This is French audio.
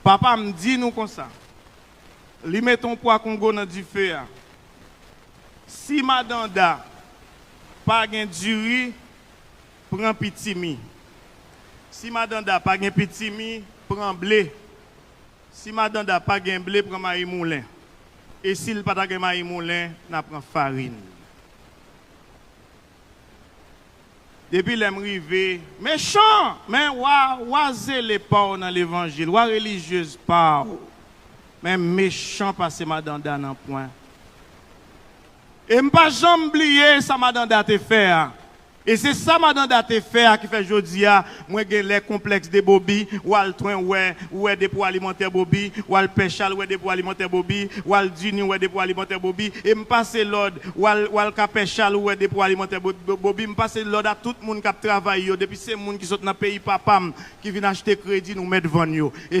Papa me dit nous comme ça. Li mettons poids Congo dans du feu. Si madanda pas gen du riz, prend petit mi. Si madanda pas gen petit mi, prend blé. Si madanda pas gen blé, prend maï moulin. Et s'il pas gen maï moulin, n'a prend farine. Depuis l'arrivée, méchant, mais oisez les pas dans l'évangile, ou religieuse pas. Mais méchant parce que madanda nan point. Et m'pas jamais oublier ça madanda te faire. Et c'est ça madanda te faire qui fait jodia, moi j'ai les complexes de Bobby, ou al train ouais des pour alimentaire Bobby, ou al péchal ouais des pour alimentaire Bobby, ou al duni ouais des pour alimentaire Bobby, et m'passe l'ordre ou al ka péchal ouais des pour alimentaire Bobby, m'passe l'ordre à tout le monde qui travaille depuis ces monde qui sont dans pays papam qui viennent acheter crédit nous mettre devant yo. Et